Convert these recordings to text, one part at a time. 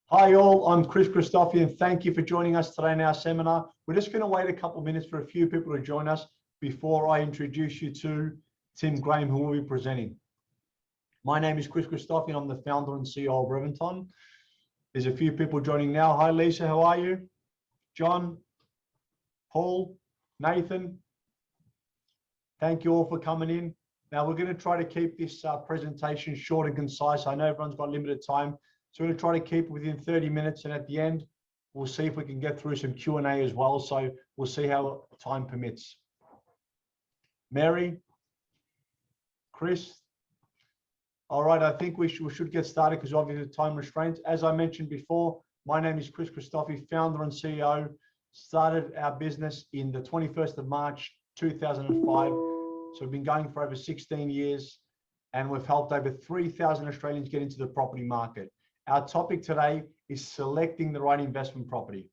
Hi all, I'm Chris Christofi and thank you for joining us today in our seminar. We're just going to wait a couple of minutes for a few people to join us before I introduce you to Tim Graham, who will be presenting. My name is Chris Christofi and I'm the founder and CEO of Revanton. There's a few people joining now. Hi Lisa, how are you? John, Paul, Nathan, thank you all for coming in. Now we're going to try to keep this presentation short and concise. I know everyone's got limited time. So we're going to try to keep it within 30 minutes, and at the end, we'll see if we can get through some Q&A as well. So we'll see how time permits. Mary, Chris. All right, I think we should get started because obviously time restraints. As I mentioned before, my name is Chris Christofi, founder and CEO. Started our business in the 21st of March, 2005. So we've been going for over 16 years, and we've helped over 3,000 Australians get into the property market. Our topic today is selecting the right investment property.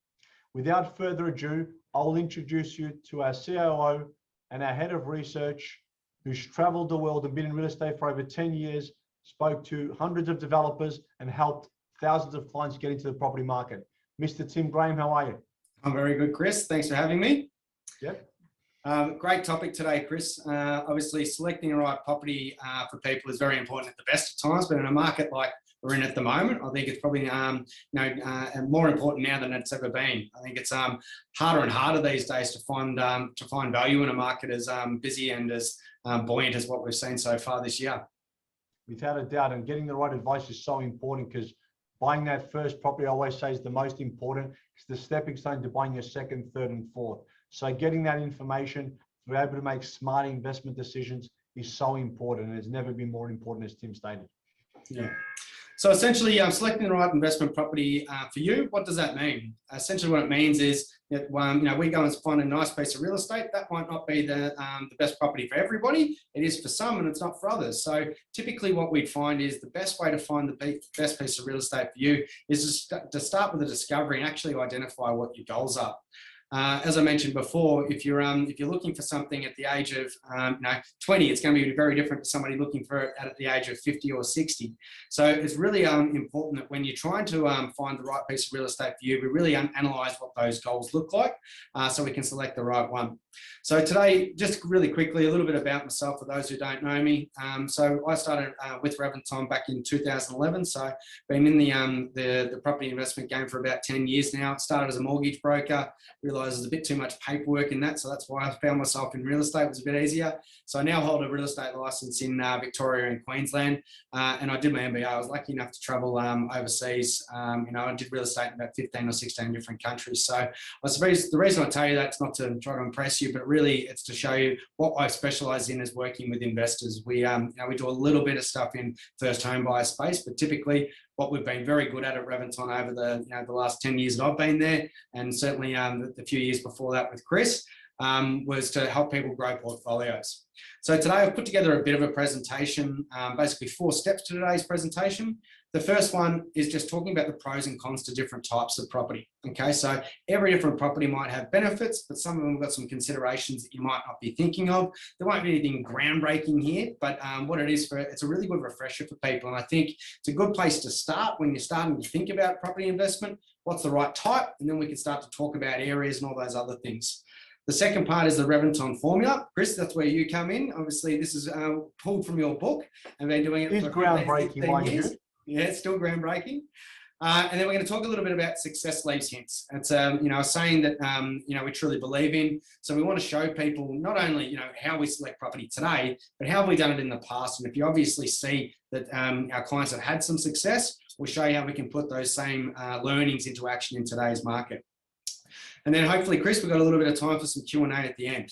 Without further ado, I'll introduce you to our COO and our head of research, who's traveled the world and been in real estate for over 10 years, spoke to hundreds of developers and helped thousands of clients get into the property market. Mr. Tim Graham, how are you? I'm very good, Chris. Thanks for having me. Yep. Great topic today, Chris. Obviously, selecting the right property for people is very important at the best of times, but in a market like we're in at the moment, I think it's probably more important now than it's ever been. I think it's harder and harder these days to find value in a market as busy and as buoyant as what we've seen so far this year. Without a doubt, and getting the right advice is so important because buying that first property, I always say, is the most important. It's the stepping stone to buying your second, third, and fourth. So getting that information, to be able to make smart investment decisions is so important, and it's never been more important, as Tim stated. Yeah. So essentially, selecting the right investment property for you, what does that mean? Essentially, what it means is that we go and find a nice piece of real estate. That might not be the best property for everybody. It is for some, and it's not for others. So typically, what we'd find is the best way to find the best piece of real estate for you is to start with a discovery and actually identify what your goals are. As I mentioned before, if you're looking for something at the age of 20, it's going to be very different to somebody looking for it at the age of 50 or 60. So it's really important that when you're trying to find the right piece of real estate for you, we really analyse what those goals look like, so we can select the right one. So today, just really quickly, a little bit about myself for those who don't know me. So I started with Revanton back in 2011. So been in the property investment game for about 10 years now. Started as a mortgage broker, realised there's a bit too much paperwork in that, so that's why I found myself in real estate. It was a bit easier. So I now hold a real estate licence in Victoria and Queensland, and I did my MBA. I was lucky enough to travel overseas. I did real estate in about 15 or 16 different countries. So I suppose the reason I tell you that is not to try to impress you, but really it's to show you what I specialise in is working with investors. We do a little bit of stuff in first home buyer space, but typically what we've been very good at Revanton over the last 10 years that I've been there, and certainly the few years before that with Chris, was to help people grow portfolios. So today I've put together a bit of a presentation, basically 4 steps to today's presentation. The first one is just talking about the pros and cons to different types of property. Okay, so every different property might have benefits, but some of them have got some considerations that you might not be thinking of. There won't be anything groundbreaking here, but what it is it's a really good refresher for people. And I think it's a good place to start when you're starting to think about property investment. What's the right type? And then we can start to talk about areas and all those other things. The second part is the Revanton formula. Chris, that's where you come in. Obviously, this is pulled from your book and been doing it for groundbreaking, mind you. Yeah, it's still groundbreaking. And then we're going to talk a little bit about success leaves hints. It's a saying that we truly believe in. So we want to show people not only how we select property today, but how have we done it in the past. And if you obviously see that our clients have had some success, we'll show you how we can put those same learnings into action in today's market. And then hopefully, Chris, we've got a little bit of time for some Q&A at the end.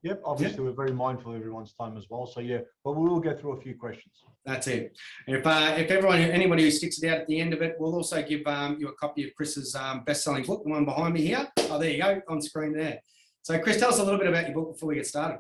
Yep, obviously we're very mindful of everyone's time as well. So yeah, but we will get through a few questions. That's it. If anybody who sticks it out at the end of it, we'll also give you a copy of Chris's best-selling book, the one behind me here. Oh, there you go, on screen there. So Chris, tell us a little bit about your book before we get started.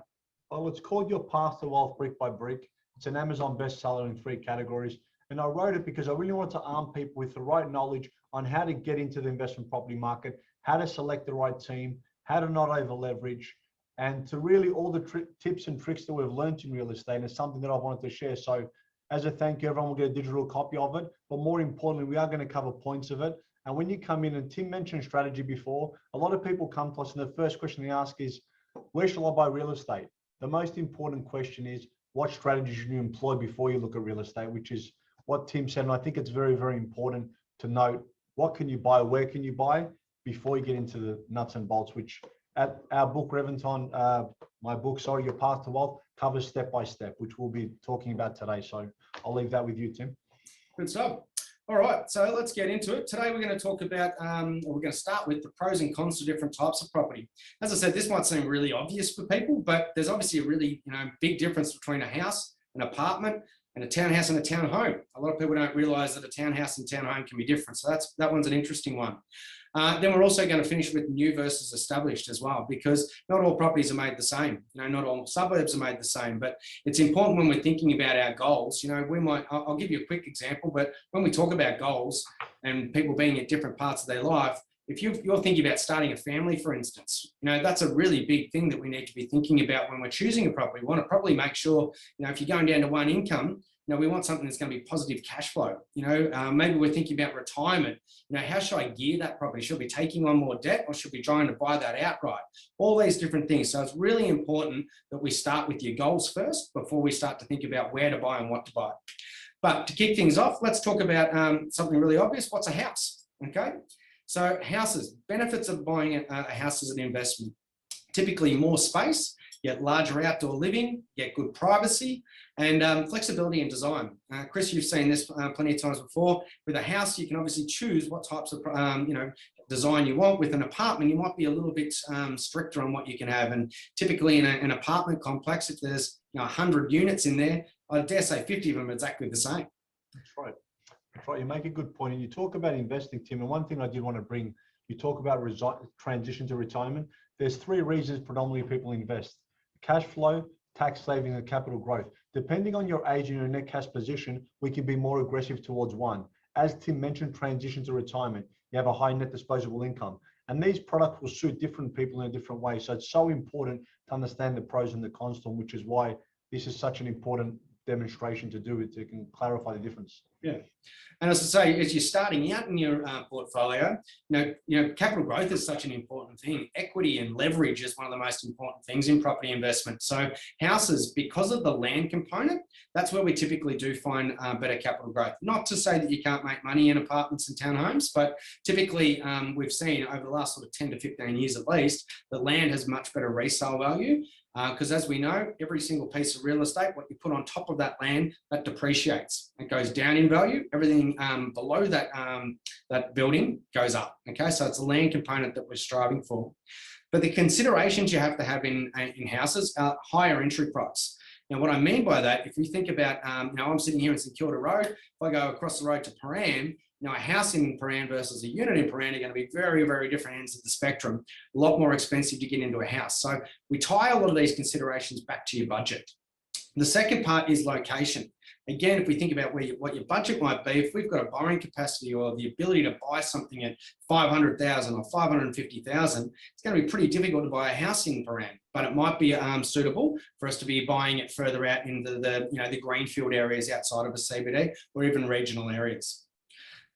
Well, it's called Your Path to Wealth Brick by Brick. It's an Amazon bestseller in 3 categories. And I wrote it because I really wanted to arm people with the right knowledge on how to get into the investment property market, how to select the right team, how to not over leverage, and to really all the tips and tricks that we've learned in real estate is something that I wanted to share. So As a thank you, everyone will get a digital copy of it. But more importantly, we are going to cover points of it. And when you come in, and Tim mentioned strategy before, a lot of people come to us and the first question they ask is, where shall I buy real estate? The most important question is, what strategy should you employ before you look at real estate, which is what Tim said. And I think it's very, very important to note, what can you buy, where can you buy, before you get into the nuts and bolts, which at our book, Revanton, my book, sorry, Your Path to Wealth, covers step by step, which we'll be talking about today. So I'll leave that with you, Tim. Good stuff. All right, so let's get into it. Today we're going to talk about, or we're going to start with the pros and cons to different types of property. As I said, this might seem really obvious for people, but there's obviously a really big difference between a house, an apartment, and a townhouse and a townhome. A lot of people don't realise that a townhouse and townhome can be different. So that one's an interesting one. Then we're also going to finish with new versus established as well, because not all properties are made the same. Not all suburbs are made the same, but it's important when we're thinking about our goals. I'll give you a quick example, but when we talk about goals and people being at different parts of their life, if you're thinking about starting a family, for instance, that's a really big thing that we need to be thinking about when we're choosing a property. We want to probably make sure, if you're going down to one income, we want something that's going to be positive cash flow. Maybe we're thinking about retirement. How should I gear that property? Should I be taking on more debt, or should we be trying to buy that outright? All these different things. So it's really important that we start with your goals first before we start to think about where to buy and what to buy. But to kick things off, let's talk about something really obvious. What's a house? Okay. So houses, benefits of buying a house as an investment. Typically more space, you get larger outdoor living, you get good privacy, and flexibility in design. Chris, you've seen this plenty of times before. With a house, you can obviously choose what types of design you want. With an apartment, you might be a little bit stricter on what you can have. And typically in an apartment complex, if there's 100 units in there, I dare say 50 of them are exactly the same. That's right. That's right. You make a good point. And you talk about investing, Tim. And one thing I did want to bring, you talk about transition to retirement. There's three reasons predominantly people invest: cash flow, tax saving, and capital growth. Depending on your age and your net cash position, we can be more aggressive towards one. As Tim mentioned, transition to retirement, you have a high net disposable income. And these products will suit different people in a different way. So it's so important to understand the pros and the cons to them, which is why this is such an important demonstration to do it, to can clarify the difference. Yeah. And as I say, as you're starting out in your portfolio, capital growth is such an important thing. Equity and leverage is one of the most important things in property investment. So houses, because of the land component, that's where we typically do find better capital growth. Not to say that you can't make money in apartments and townhomes, but typically we've seen over the last sort of 10 to 15 years at least, the land has much better resale value. Because as we know, every single piece of real estate, what you put on top of that land, that depreciates. It goes down in value. Everything below that, that building goes up. Okay, so it's a land component that we're striving for. But the considerations you have to have in houses are higher entry price. Now, what I mean by that, if we think about, I'm sitting here in St Kilda Road. If I go across the road to Paran, a house in Paran versus a unit in Paran are going to be very, very different ends of the spectrum. A lot more expensive to get into a house. So we tie a lot of these considerations back to your budget. The second part is location. Again, if we think about what your budget might be, if we've got a borrowing capacity or the ability to buy something at 500,000 or 550,000, it's going to be pretty difficult to buy a house in Paran, but it might be suitable for us to be buying it further out into the greenfield areas outside of a CBD or even regional areas.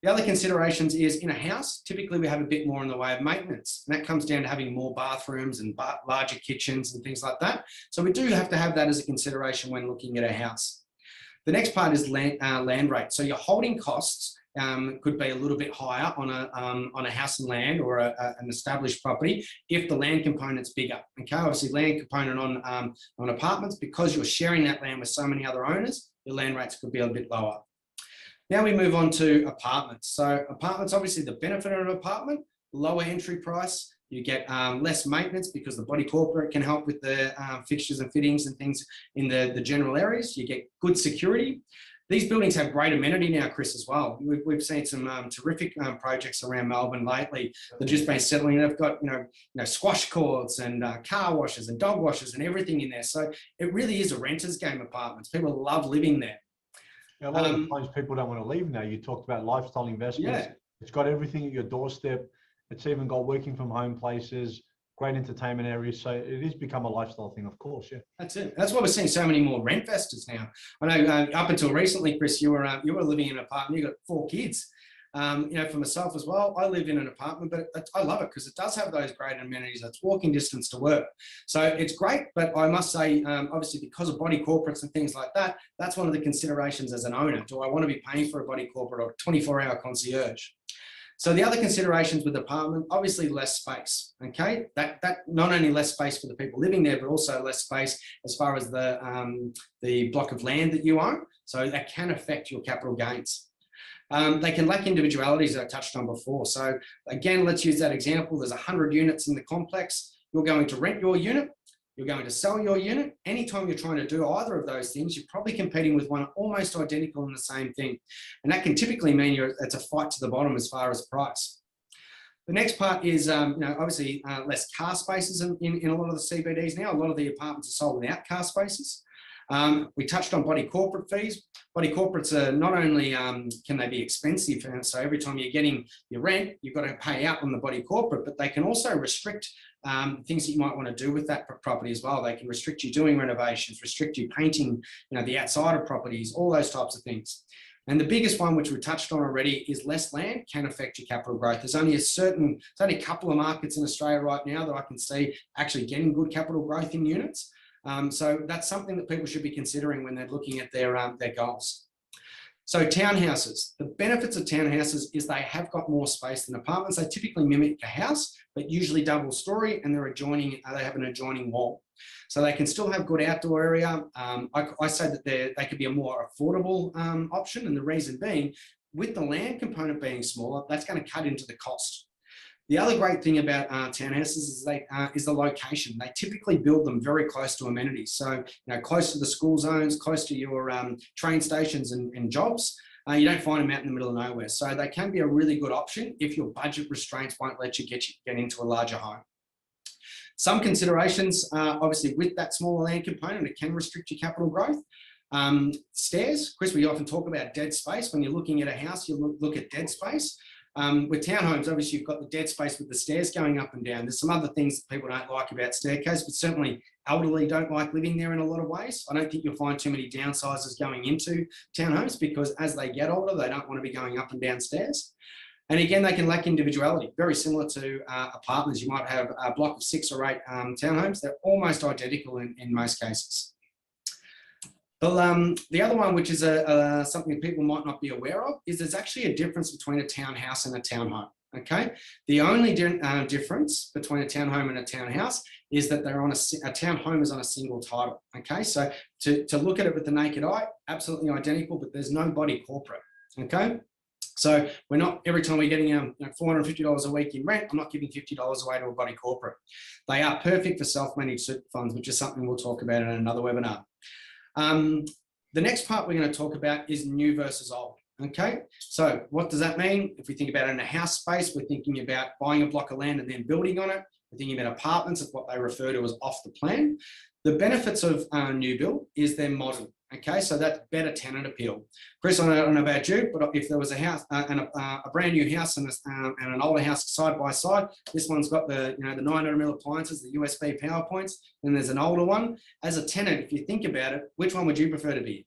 The other considerations is in a house, typically we have a bit more in the way of maintenance. And that comes down to having more bathrooms and larger kitchens and things like that. So we do have to have that as a consideration when looking at a house. The next part is land rate. So your holding costs could be a little bit higher on a house and land or an established property if the land component's bigger. Okay, obviously land component on apartments, because you're sharing that land with so many other owners, your land rates could be a bit lower. Now we move on to apartments. So apartments, obviously the benefit of an apartment, lower entry price, you get less maintenance because the body corporate can help with the fixtures and fittings and things in the general areas. You get good security. These buildings have great amenity now, Chris, as well. We've seen some terrific projects around Melbourne lately. They've just been settling. They've got squash courts and car washes and dog washes and everything in there. So it really is a renter's game, apartments. People love living there. A lot of times people don't want to leave now. You talked about lifestyle investments. Yeah. It's got everything at your doorstep. It's even got working from home places, great entertainment areas. So it has become a lifestyle thing, of course. Yeah, that's it. That's why we're seeing so many more rent investors now. I know up until recently, Chris, you were living in an apartment. You got 4 kids. For myself as well, I live in an apartment, but I love it because it does have those great amenities. It's walking distance to work. So it's great, but I must say, obviously because of body corporates and things like that, that's one of the considerations as an owner. Do I want to be paying for a body corporate or 24-hour concierge? So the other considerations with apartment, obviously less space, okay? That not only less space for the people living there, but also less space as far as the block of land that you own. So that can affect your capital gains. They can lack individualities that I touched on before. So again, let's use that example. There's 100 units in the complex. You're going to rent your unit. You're going to sell your unit. Anytime you're trying to do either of those things, you're probably competing with one almost identical in the same thing. And that can typically mean it's a fight to the bottom as far as price. The next part is, obviously less car spaces in a lot of the CBDs now. A lot of the apartments are sold without car spaces. We touched on body corporate fees. Body corporates are not only can they be expensive, so every time you're getting your rent, you've got to pay out on the body corporate, but they can also restrict things that you might want to do with that property as well. They can restrict you doing renovations, restrict you painting, the outside of properties, all those types of things. And the biggest one, which we touched on already, is less land can affect your capital growth. There's only a couple of markets in Australia right now that I can see actually getting good capital growth in units. So that's something that people should be considering when they're looking at their goals. So townhouses, the benefits of townhouses is they have got more space than apartments. They typically mimic a house, but usually double story, and they have an adjoining wall. So they can still have good outdoor area. I say that they could be a more affordable option, and the reason being, with the land component being smaller, that's going to cut into the cost. The other great thing about townhouses is the location. They typically build them very close to amenities. So, close to the school zones, close to your train stations and jobs. You don't find them out in the middle of nowhere. So they can be a really good option if your budget restraints won't let you get into a larger home. Some considerations, obviously with that smaller land component, it can restrict your capital growth. Stairs, Chris, we often talk about dead space. When you're looking at a house, you look at dead space. With townhomes, obviously you've got the dead space with the stairs going up and down. There's some other things that people don't like about staircase, but certainly elderly don't like living there in a lot of ways. I don't think you'll find too many downsizers going into townhomes because as they get older, they don't want to be going up and down stairs. And again, they can lack individuality, very similar to apartments. You might have a block of 6 or 8 townhomes. They're almost identical in most cases. But the other one, which is something people might not be aware of, is there's actually a difference between a townhouse and a townhome. Okay, the only difference between a townhome and a townhouse is that they're on a townhome is on a single title. Okay, so to look at it with the naked eye, absolutely identical, but there's no body corporate. Okay, so we're not every time we're getting $450 a week in rent, I'm not giving $50 away to a body corporate. They are perfect for self-managed super funds, which is something we'll talk about in another webinar. The next part we're going to talk about is new versus old. Okay, so what does that mean? If we think about it in a house space, we're thinking about buying a block of land and then building on it. We're thinking about apartments, of what they refer to as off the plan. The benefits of new build is they're modern. Okay, so that's better tenant appeal. Chris, I don't know about you, but if there was a house and a brand new house and an older house side by side, this one's got the the 900mm appliances, the USB power points, and there's an older one. As a tenant, if you think about it, which one would you prefer to be?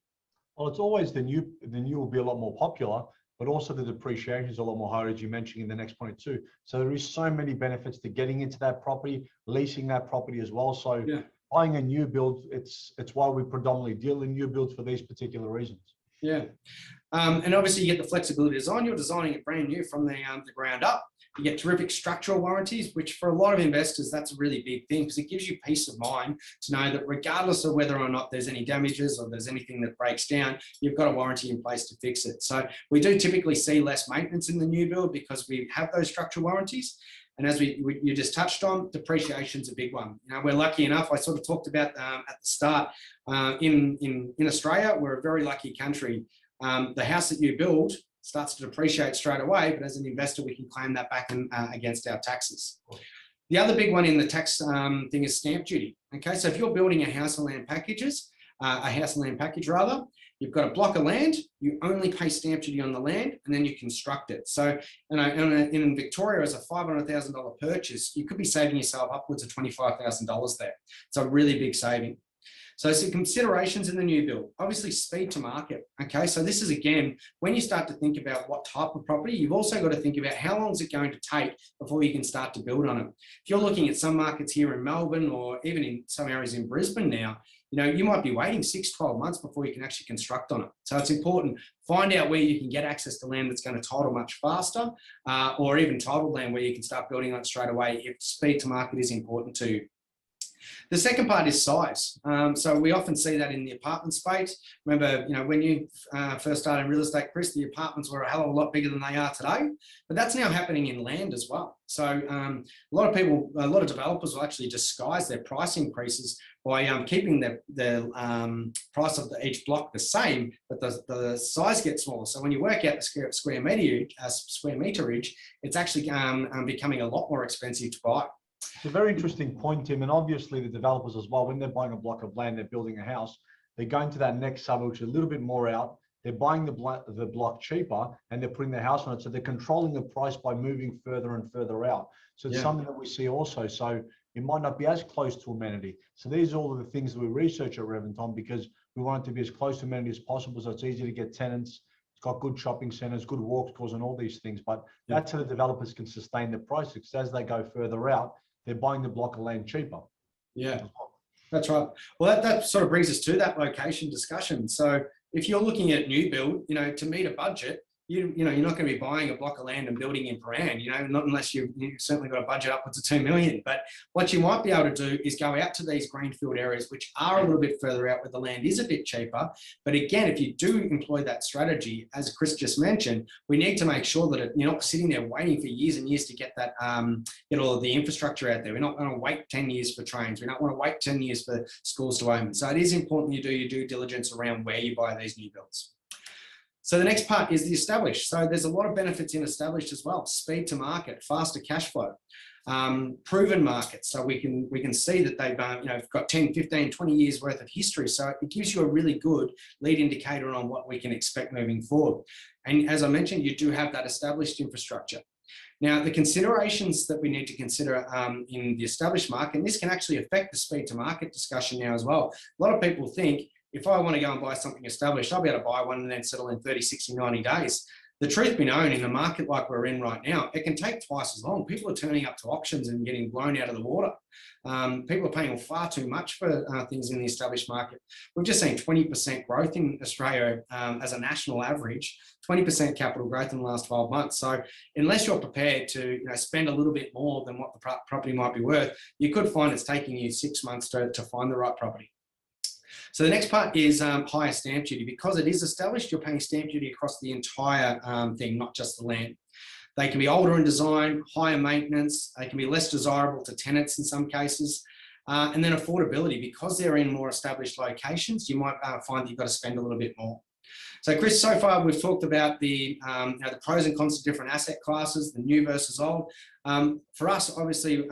Well, it's always the new. The new will be a lot more popular, but also the depreciation is a lot more higher, as you mentioned in the next point too. So there is so many benefits to getting into that property, leasing that property as well. So yeah. Buying a new build, it's why we predominantly deal in new builds for these particular reasons. Yeah, and obviously you get the flexibility design. You're designing it brand new from the ground up. You get terrific structural warranties, which for a lot of investors, that's a really big thing because it gives you peace of mind to know that regardless of whether or not there's any damages or there's anything that breaks down, you've got a warranty in place to fix it. So we do typically see less maintenance in the new build because we have those structural warranties. And as you just touched on, depreciation's a big one. We're lucky enough, I sort of talked about at the start, in Australia, we're a very lucky country. The house that you build starts to depreciate straight away, but as an investor, we can claim that back against our taxes. The other big one in the tax thing is stamp duty. Okay, so if you're building a house and land package, you've got a block of land, you only pay stamp duty on the land, and then you construct it. So, in Victoria, as a $500,000 purchase, you could be saving yourself upwards of $25,000 there. It's a really big saving. So some considerations in the new build, obviously speed to market. Okay, so this is, again, when you start to think about what type of property, you've also got to think about how long is it going to take before you can start to build on it. If you're looking at some markets here in Melbourne, or even in some areas in Brisbane now, you might be waiting 6-12 months before you can actually construct on it. So it's important, find out where you can get access to land that's going to title much faster, or even titled land where you can start building on it straight away if speed to market is important to you. The second part is size. So we often see that in the apartment space. Remember, when you first started in real estate, Chris, the apartments were a hell of a lot bigger than they are today, but that's now happening in land as well. So a lot of developers will actually disguise their price increases by keeping the price of each block the same, but the size gets smaller. So when you work out the square meterage, it's actually becoming a lot more expensive to buy. It's a very interesting point, Tim, and obviously the developers as well, when they're buying a block of land, they're building a house, they're going to that next suburb, which is a little bit more out, they're buying the block cheaper, and they're putting their house on it, so they're controlling the price by moving further and further out. So it's something that we see also. So it might not be as close to amenity. So these are all of the things that we research at Revanton, because we want it to be as close to amenity as possible, so it's easy to get tenants. It's got good shopping centers, good walk tours, and all these things. But that's how the developers can sustain the price, because as they go further out, they're buying the block of land cheaper. Yeah, that's right. Well, that sort of brings us to that location discussion. So if you're looking at new build, to meet a budget, you're not going to be buying a block of land and building in Paran, not unless you've certainly got a budget upwards of 2 million. But what you might be able to do is go out to these greenfield areas, which are a little bit further out where the land is a bit cheaper. But again, if you do employ that strategy, as Chris just mentioned, we need to make sure that you're not sitting there waiting for years and years to get that, get all of the infrastructure out there. We're not going to wait 10 years for trains. We don't want to wait 10 years for schools to open. So it is important you do your due diligence around where you buy these new builds. So the next part is the established. So there's a lot of benefits in established as well. Speed to market, faster cash flow, proven markets. So we can see that they've got 10, 15, 20 years worth of history. So it gives you a really good lead indicator on what we can expect moving forward. And as I mentioned, you do have that established infrastructure. Now, the considerations that we need to consider in the established market, and this can actually affect the speed to market discussion now as well. A lot of people think, if I want to go and buy something established, I'll be able to buy one and then settle in 30, 60, 90 days. The truth be known, in a market like we're in right now, it can take twice as long. People are turning up to auctions and getting blown out of the water. People are paying far too much for things in the established market. We've just seen 20% growth in Australia as a national average, 20% capital growth in the last 12 months. So unless you're prepared to spend a little bit more than what the property might be worth, you could find it's taking you 6 months to find the right property. So the next part is higher stamp duty. Because it is established, you're paying stamp duty across the entire thing, not just the land. They can be older in design, higher maintenance. They can be less desirable to tenants in some cases. And then affordability. Because they're in more established locations, you might find that you've got to spend a little bit more. So Chris, so far we've talked about the pros and cons of different asset classes, the new versus old. For us, obviously,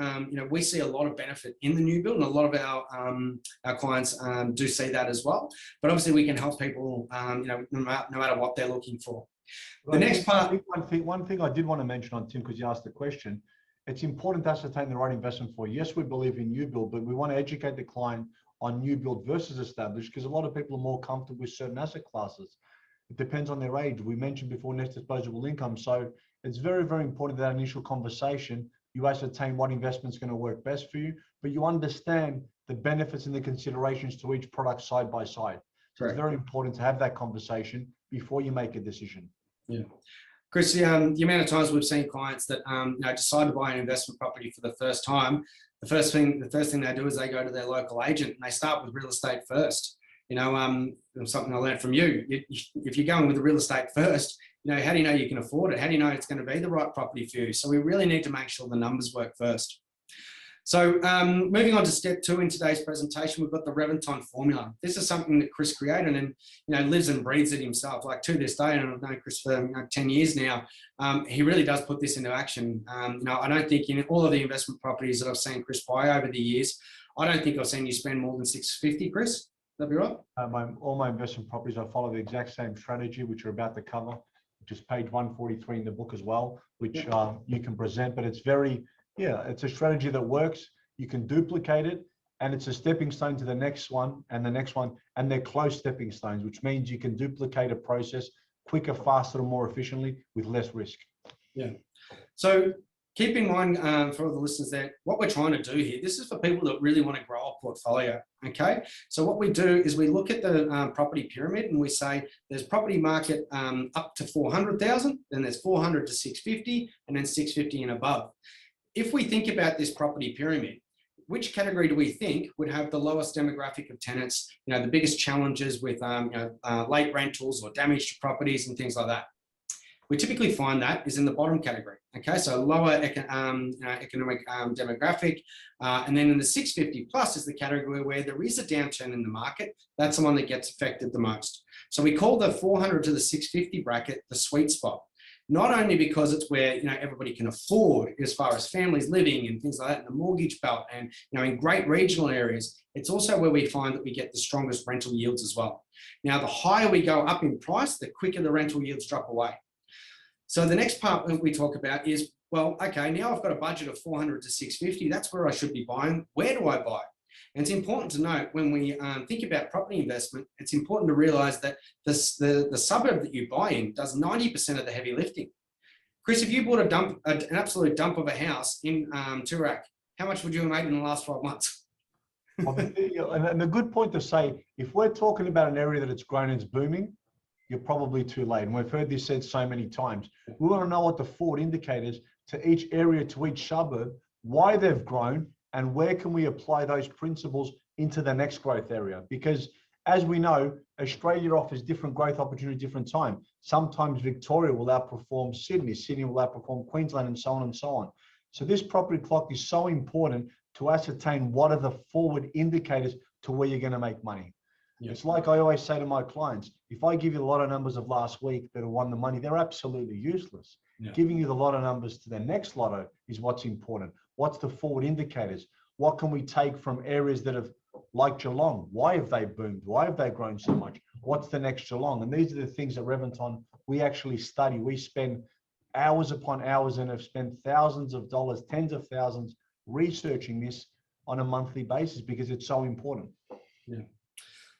we see a lot of benefit in the new build, and a lot of our clients do see that as well. But obviously, we can help people, no matter what they're looking for. The next part. One thing I did want to mention on Tim, because you asked the question, it's important to ascertain the right investment for you. Yes, we believe in new build, but we want to educate the client on new build versus established, because a lot of people are more comfortable with certain asset classes. It depends on their age. We mentioned before net disposable income. So it's very, very important that initial conversation, you ascertain what investment is going to work best for you, but you understand the benefits and the considerations to each product side by side. So it's very important to have that conversation before you make a decision. Yeah. Chris, the amount of times we've seen clients that decide to buy an investment property for the first time, the first thing they do is they go to their local agent and they start with real estate first. Something I learned from you. If you're going with the real estate first, how do you know you can afford it? How do you know it's going to be the right property for you? So we really need to make sure the numbers work first. So moving on to step 2 in today's presentation, we've got the Revanton formula. This is something that Chris created and lives and breathes it himself. Like to this day, and I've known Chris for 10 years now, he really does put this into action. I don't think in all of the investment properties that I've seen Chris buy over the years, I don't think I've seen you spend more than $650, Chris. That'd be right. All my investment properties, I follow the exact same strategy, which you're about to cover, which is page 143 in the book as well, which you can present. But it's it's a strategy that works. You can duplicate it, and it's a stepping stone to the next one and the next one, and they're close stepping stones, which means you can duplicate a process quicker, faster, and more efficiently with less risk. Yeah. So keep in mind for all the listeners there, what we're trying to do here, this is for people that really want to grow a portfolio, okay? So what we do is we look at the property pyramid and we say there's property market up to 400,000, then there's 400 to 650, and then 650 and above. If we think about this property pyramid, which category do we think would have the lowest demographic of tenants, the biggest challenges with late rentals or damage to properties and things like that? We typically find that is in the bottom category, okay? So lower economic demographic. And then in the 650 plus is the category where there is a downturn in the market. That's the one that gets affected the most. So we call the 400 to the 650 bracket the sweet spot. Not only because it's where everybody can afford as far as families living and things like that in the mortgage belt and in great regional areas, it's also where we find that we get the strongest rental yields as well. Now, the higher we go up in price, the quicker the rental yields drop away. So the next part that we talk about is, well, okay, now I've got a budget of 400 to 650. That's where I should be buying. Where do I buy? And it's important to note when we think about property investment, it's important to realize that the suburb that you buy in does 90% of the heavy lifting. Chris, if you bought an absolute dump of a house in Toorak, how much would you have made in the last 12 months? And a good point to say, if we're talking about an area that it's grown and it's booming, you're probably too late. And we've heard this said so many times. We want to know what the forward indicators to each area, to each suburb, why they've grown, and where can we apply those principles into the next growth area? Because as we know, Australia offers different growth opportunities at different time. Sometimes Victoria will outperform Sydney, Sydney will outperform Queensland, and so on and so on. So this property clock is so important to ascertain what are the forward indicators to where you're going to make money. Yeah. It's like I always say to my clients, if I give you a lot of numbers of last week that have won the money, they're absolutely useless. Yeah. Giving you the lot of numbers to the next lotto is what's important. What's the forward indicators? What can we take from areas that have, like Geelong, why have they boomed? Why have they grown so much? What's the next Geelong? And these are the things that Revanton, we actually study. We spend hours upon hours and have spent thousands of dollars, tens of thousands, researching this on a monthly basis because it's so important. Yeah.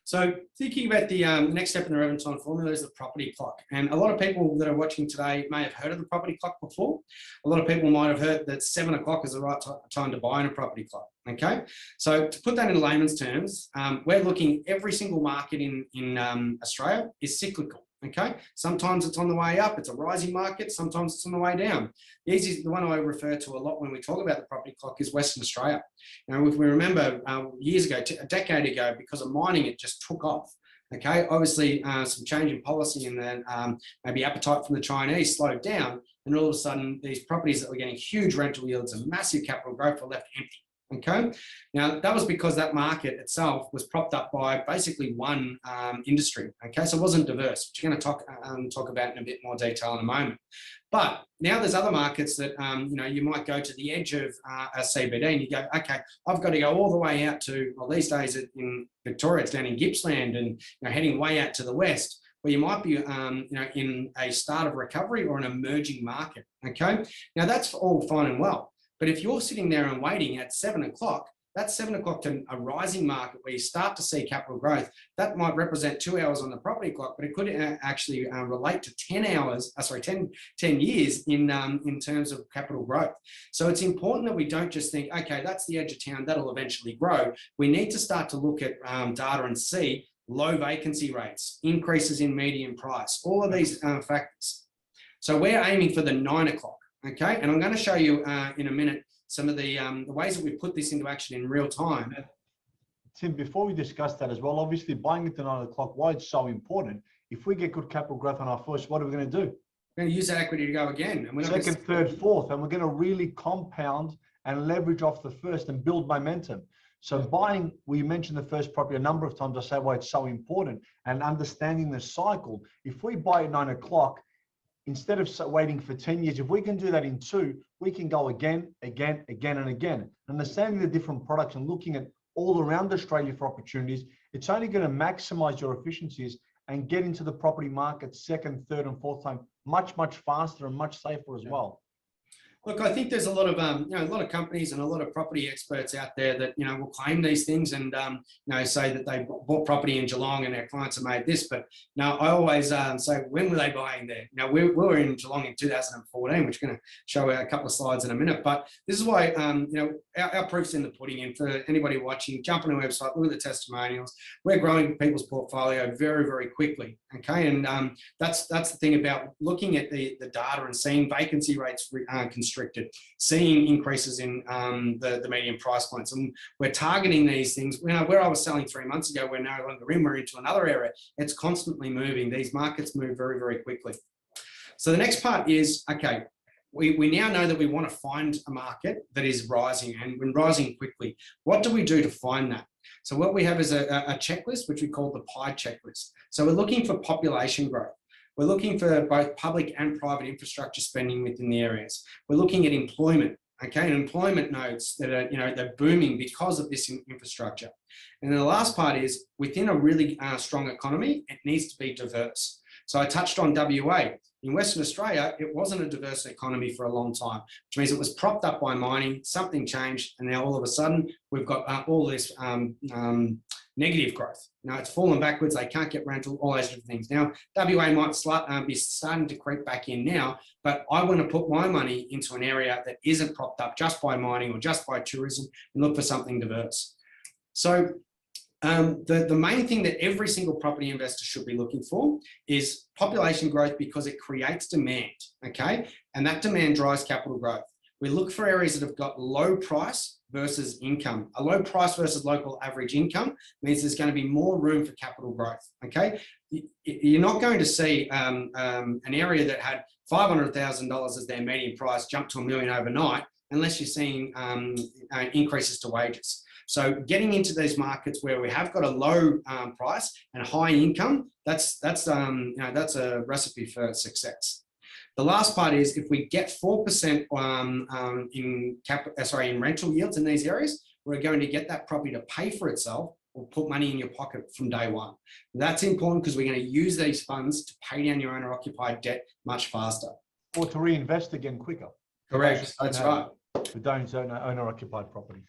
So thinking about the next step in the Revanton formula is the property clock. And a lot of people that are watching today may have heard of the property clock before. A lot of people might have heard that 7 o'clock is the right time to buy in a property clock, okay? So to put that in layman's terms, we're looking, every single market in Australia is cyclical. Okay, sometimes it's on the way up, it's a rising market, sometimes it's on the way down. The one I refer to a lot when we talk about the property clock is Western Australia. Now, if we remember years ago, a decade ago, because of mining, it just took off. Okay, obviously some change in policy and then maybe appetite from the Chinese slowed down, and all of a sudden these properties that were getting huge rental yields and massive capital growth were left empty. Okay, now that was because that market itself was propped up by basically one industry. Okay, so it wasn't diverse, which you're going to talk about in a bit more detail in a moment. But now there's other markets that you might go to the edge of a CBD and you go, okay, I've got to go all the way out to, well, these days in Victoria, it's down in Gippsland and heading way out to the west, where you might be in a start of recovery or an emerging market. Okay, now that's all fine and well. But if you're sitting there and waiting at 7 o'clock, that's 7 o'clock to a rising market where you start to see capital growth. That might represent 2 hours on the property clock, but it could actually relate to 10 years in terms of capital growth. So it's important that we don't just think, okay, that's the edge of town, that'll eventually grow. We need to start to look at data and see low vacancy rates, increases in median price, all of these factors. So we're aiming for the 9 o'clock. Okay, and I'm going to show you in a minute some of the ways that we put this into action in real time. Tim, before we discuss that as well, obviously buying at the 9 o'clock, why it's so important. If we get good capital growth on our first, what are we going to do? We're going to use that equity to go again. And we're second, third, fourth, and we're going to really compound and leverage off the first and build momentum. So buying, we mentioned the first property a number of times. I say why it's so important and understanding the cycle. If we buy at 9 o'clock, instead of waiting for 10 years, if we can do that in 2, we can go again, and again. Understanding the different products and looking at all around Australia for opportunities it's only going to maximize your efficiencies and get into the property market second, third, and fourth time much, much faster and much safer as well. Look, I think there's a lot of a lot of companies and a lot of property experts out there that will claim these things and say that they bought property in Geelong and their clients have made this. But now I always say, when were they buying there? Now we were in Geelong in 2014, which we're going to show a couple of slides in a minute. But this is why our proof's in the pudding. And for anybody watching, jump on our website, look at the testimonials. We're growing people's portfolio very, very quickly. Okay, and that's the thing about looking at the data and seeing vacancy rates constricted, seeing increases in the median price points, and we're targeting these things. Where I was selling 3 months ago, we're no longer in. We're into another area. It's constantly moving. These markets move very, very quickly. So the next part is, okay, we now know that we want to find a market that is rising and when rising quickly. What do we do to find that? So what we have is a checklist, which we call the pie checklist. So we're looking for population growth. We're looking for both public and private infrastructure spending within the areas. We're looking at employment, okay, and employment nodes that are, they're booming because of this infrastructure. And then the last part is, within a really strong economy, it needs to be diverse. So I touched on WA. In Western Australia, it wasn't a diverse economy for a long time, which means it was propped up by mining, something changed, and now all of a sudden, we've got all this negative growth. Now it's fallen backwards, they can't get rental, all those different things. Now, WA might be starting to creep back in now, but I want to put my money into an area that isn't propped up just by mining or just by tourism and look for something diverse. So the main thing that every single property investor should be looking for is population growth, because it creates demand, okay? And that demand drives capital growth. We look for areas that have got low price versus income. A low price versus local average income means there's going to be more room for capital growth, okay? You're not going to see an area that had $500,000 as their median price jump to $1 million overnight unless you're seeing increases to wages. So getting into these markets where we have got a low price and high income, that's a recipe for success. The last part is, if we get 4% in rental yields in these areas, we're going to get that property to pay for itself or put money in your pocket from day one. That's important because we're going to use these funds to pay down your owner-occupied debt much faster. Or to reinvest again quicker. Correct, that's right. We don't own owner-occupied property.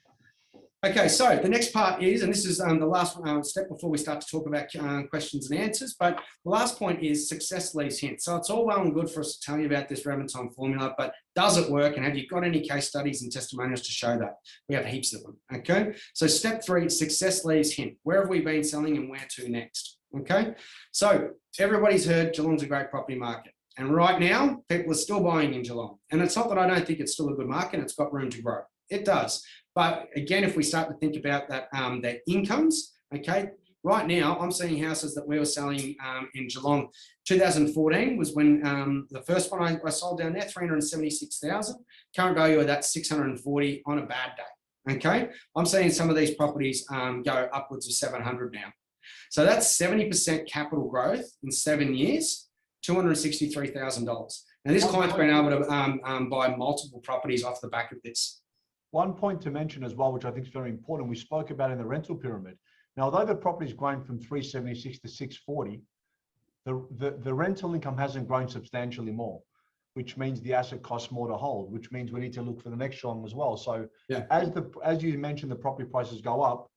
Okay, so the next part is, and this is the last step before we start to talk about questions and answers, but the last point is success leaves hints. So it's all well and good for us to tell you about this Revanton formula, but does it work? And have you got any case studies and testimonials to show that? We have heaps of them, okay? So step 3, success leaves hint. Where have we been selling and where to next, okay? So everybody's heard Geelong's a great property market. And right now, people are still buying in Geelong. And it's not that I don't think it's still a good market, it's got room to grow. It does. But again, if we start to think about that, their incomes, okay, right now I'm seeing houses that we were selling in Geelong. 2014 was when the first one I sold down there, 376,000. Current value of that 640 on a bad day. Okay, I'm seeing some of these properties go upwards of 700 now. So that's 70% capital growth in 7 years, $263,000. And this client's been able to buy multiple properties off the back of this. One point to mention as well, which I think is very important, we spoke about in the rental pyramid. Now, although the property's grown from 376 to 640, the rental income hasn't grown substantially more, which means the asset costs more to hold, which means we need to look for the next one as well. So yeah, as you mentioned, the property prices go up,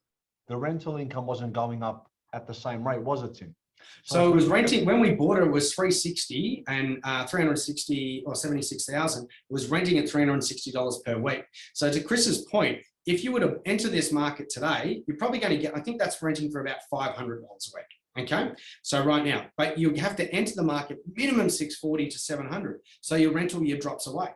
the rental income wasn't going up at the same rate, was it, Tim? So it was renting, when we bought it, it was 360 and 360 or 76,000. It was renting at $360 per week. So to Chris's point, if you were to enter this market today, you're probably going to get, I think that's renting for about $500 a week. Okay. So right now, but you have to enter the market minimum 640 to 700. So your rental year drops away.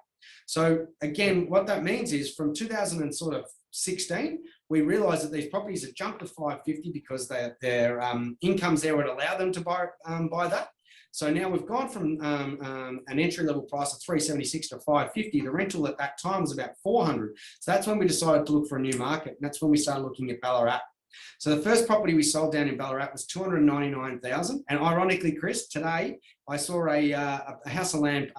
So again, what that means is from 2016, we realized that these properties have jumped to 550 because their incomes there would allow them to buy that. So now we've gone from an entry-level price of 376 to 550. The rental at that time was about 400. So that's when we decided to look for a new market. And that's when we started looking at Ballarat. So the first property we sold down in Ballarat was 299,000. And ironically, Chris, today I saw a house of land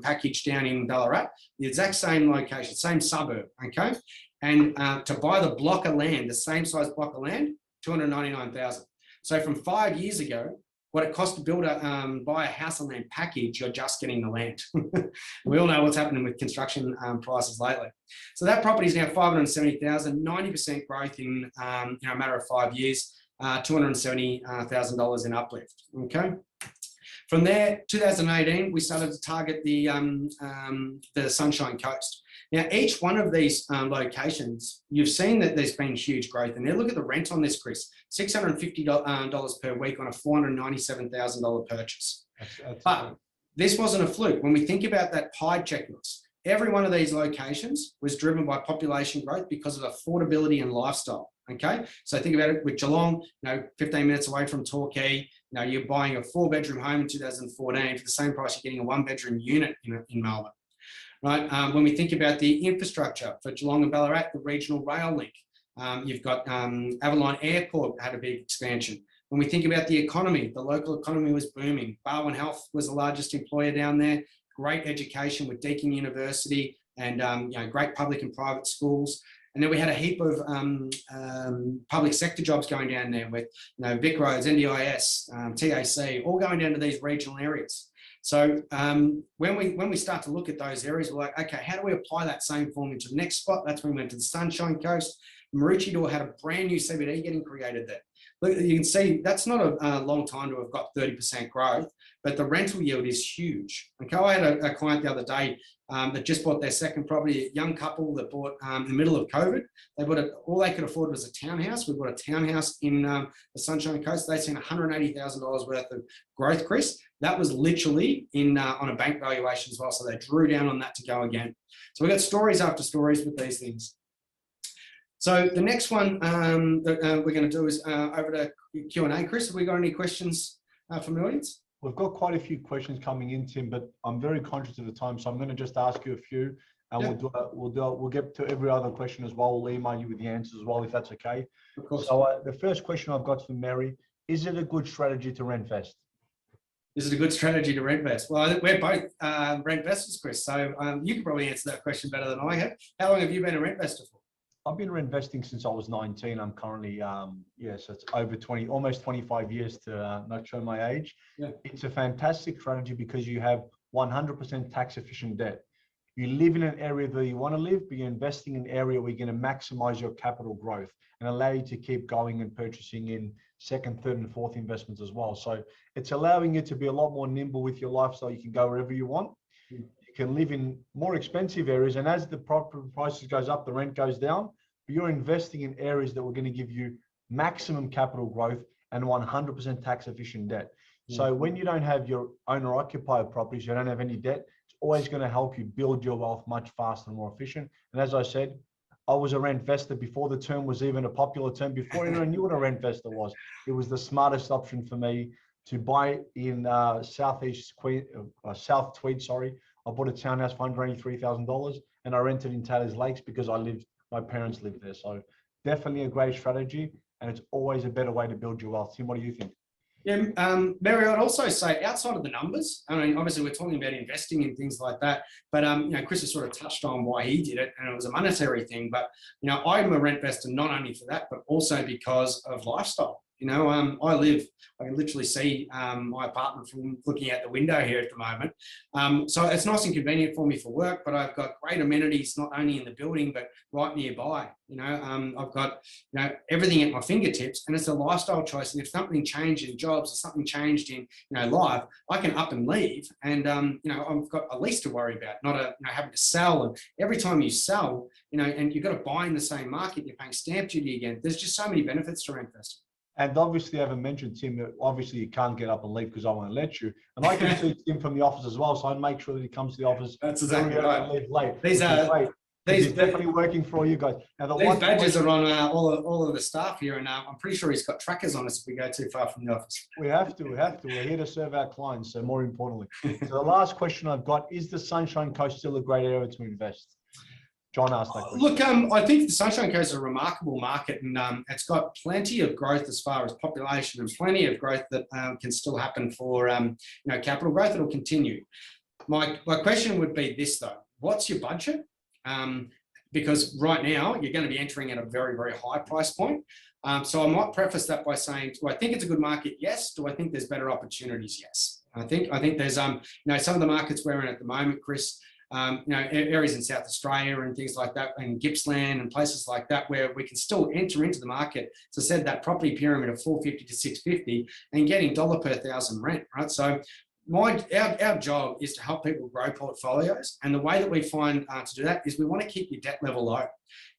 package down in Ballarat, the exact same location, same suburb, okay? And to buy the block of land, the same size block of land, $299,000. So from 5 years ago, what it cost to build buy a house and land package, you're just getting the land. We all know what's happening with construction prices lately. So that property is now $570,000, 90% growth in a matter of 5 years, $270,000 in uplift. Okay. From there, 2018, we started to target the Sunshine Coast. Now, each one of these locations, you've seen that there's been huge growth. And now look at the rent on this, Chris, $650 per week on a $497,000 purchase. But this wasn't a fluke. When we think about that pie checklist, every one of these locations was driven by population growth because of affordability and lifestyle. Okay, so think about it with Geelong, 15 minutes away from Torquay. You're buying a 4-bedroom home in 2014 for the same price you're getting a 1-bedroom unit in Melbourne. Right. When we think about the infrastructure for Geelong and Ballarat, the regional rail link, you've got Avalon Airport had a big expansion. When we think about the economy, the local economy was booming. Barwon Health was the largest employer down there. Great education with Deakin University and great public and private schools. And then we had a heap of public sector jobs going down there with Vic Roads, NDIS, TAC, all going down to these regional areas. So when we start to look at those areas, we're like, okay, how do we apply that same formula to the next spot? That's when we went to the Sunshine Coast. Maroochydore had a brand new CBD getting created there. Look, you can see that's not a long time to have got 30% growth, but the rental yield is huge. Okay, I had a client the other day that just bought their second property, a young couple that bought in the middle of COVID. They bought all they could afford was a townhouse. We bought a townhouse in the Sunshine Coast. They've seen $180,000 worth of growth, Chris. That was literally on a bank valuation as well. So they drew down on that to go again. So we've got stories after stories with these things. So the next one that we're going to do is over to Q&A. Chris, have we got any questions from the audience? We've got quite a few questions coming in, Tim, but I'm very conscious of the time, so I'm going to just ask you a few, and we'll get to every other question as well. We'll email you with the answers as well, if that's okay. Of course. So the first question I've got from Mary: is it a good strategy to rent vest? Is it a good strategy to rent vest? Well, I think we're both rent vesters, Chris. So you can probably answer that question better than I have. How long have you been a rent vester for? I've been investing since I was 19. I'm currently, so it's over 20, almost 25 years to not show my age. Yeah. It's a fantastic strategy because you have 100% tax efficient debt. You live in an area that you want to live, but you're investing in an area where you're going to maximize your capital growth and allow you to keep going and purchasing in second, third, and fourth investments as well. So it's allowing you to be a lot more nimble with your lifestyle. You can go wherever you want. Can live in more expensive areas, and as the property prices goes up, the rent goes down. But you're investing in areas that were going to give you maximum capital growth and 100% tax efficient debt. So when you don't have your owner occupier properties, you don't have any debt, it's always going to help you build your wealth much faster and more efficient. And as I said, I was a rent vestor before the term was even a popular term, before anyone knew what a rent vestor was. It was the smartest option for me to buy in South Tweed, sorry. I bought a townhouse for $183,000 and I rented in Taylor's Lakes because my parents lived there. So definitely a great strategy, and it's always a better way to build your wealth. Tim, what do you think? Yeah, Mary, I'd also say outside of the numbers, I mean, obviously we're talking about investing in things like that, but Chris has sort of touched on why he did it, and it was a monetary thing. But I'm a rent investor not only for that, but also because of lifestyle. I can literally see my apartment from looking out the window here at the moment. So it's nice and convenient for me for work, but I've got great amenities, not only in the building, but right nearby. I've got, everything at my fingertips, and it's a lifestyle choice. And if something changed in jobs or something changed in, life, I can up and leave. And, I've got a lease to worry about, not having to sell. And every time you sell, and you've got to buy in the same market, you're paying stamp duty again. There's just so many benefits to rent investing. And obviously, I haven't mentioned, Tim, obviously you can't get up and leave because I won't let you. And I can see Tim from the office as well, so I make sure that he comes to the office. That's exactly right. And leave late. These are he's definitely working for all you guys. Now, these badges are on all of the staff here, and I'm pretty sure he's got trackers on us if we go too far from the office. We have to. We're here to serve our clients, so more importantly. So the last question I've got, is the Sunshine Coast still a great area to invest? John asked that question. Look, I think the Sunshine Coast is a remarkable market, and it's got plenty of growth as far as population, and plenty of growth that can still happen for capital growth. It'll continue. My question would be this though: what's your budget? Because right now you're going to be entering at a very, very high price point. So I might preface that by saying, do I think it's a good market? Yes. Do I think there's better opportunities? Yes. I think there's some of the markets we're in at the moment, Chris, areas in South Australia and things like that, and Gippsland and places like that, where we can still enter into the market. So I said that property pyramid of 450 to 650 and getting $1 per thousand rent, right? So our job is to help people grow portfolios, and the way that we find to do that is we want to keep your debt level low.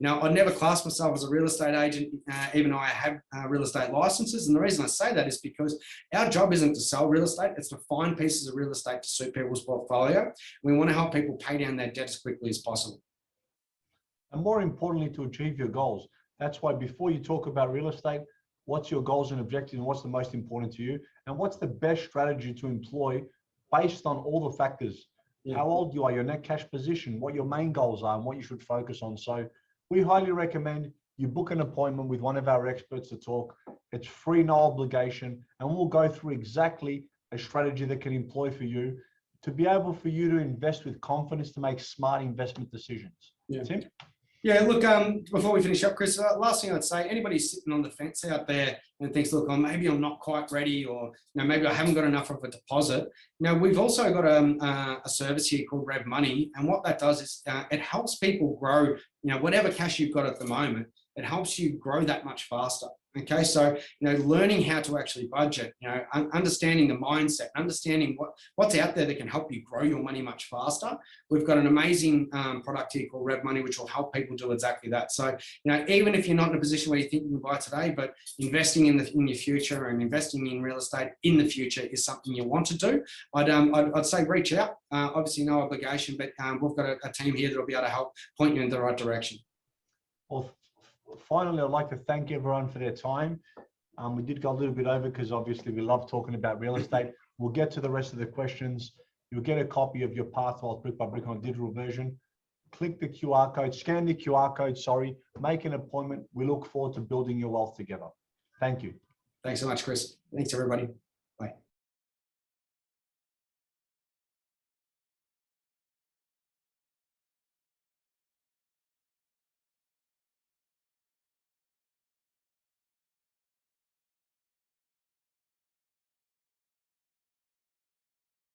I'd never class myself as a real estate agent, even though I have real estate licenses. And the reason I say that is because our job isn't to sell real estate, it's to find pieces of real estate to suit people's portfolio. We want to help people pay down their debt as quickly as possible. And more importantly, to achieve your goals. That's why before you talk about real estate, what's your goals and objectives, and what's the most important to you, and what's the best strategy to employ based on all the factors. How old you are, your net cash position, what your main goals are, and what you should focus on. So we highly recommend you book an appointment with one of our experts to talk. It's free, no obligation, and we'll go through exactly a strategy that can employ for you to be able for you to invest with confidence to make smart investment decisions. Tim? Yeah, look, before we finish up, Chris, last thing I'd say, anybody sitting on the fence out there and thinks, look, maybe I'm not quite ready, or maybe I haven't got enough of a deposit. We've also got a service here called Rev Money, and what that does is it helps people grow, whatever cash you've got at the moment, it helps you grow that much faster. Okay, so learning how to actually budget, understanding the mindset, understanding what's out there that can help you grow your money much faster. We've got an amazing product here called Rev Money, which will help people do exactly that. So even if you're not in a position where you think you can buy today, but investing in your future and investing in real estate in the future is something you want to do, I'd say reach out. Obviously, no obligation, but we've got a team here that will be able to help point you in the right direction. Well, finally, I'd like to thank everyone for their time. We did go a little bit over because obviously we love talking about real estate. We'll get to the rest of the questions. You'll get a copy of your Path Wealth brick by brick on digital version. Click the QR code, scan the QR code, make an appointment. We look forward to building your wealth together. Thank you. Thanks so much, Chris. Thanks, everybody.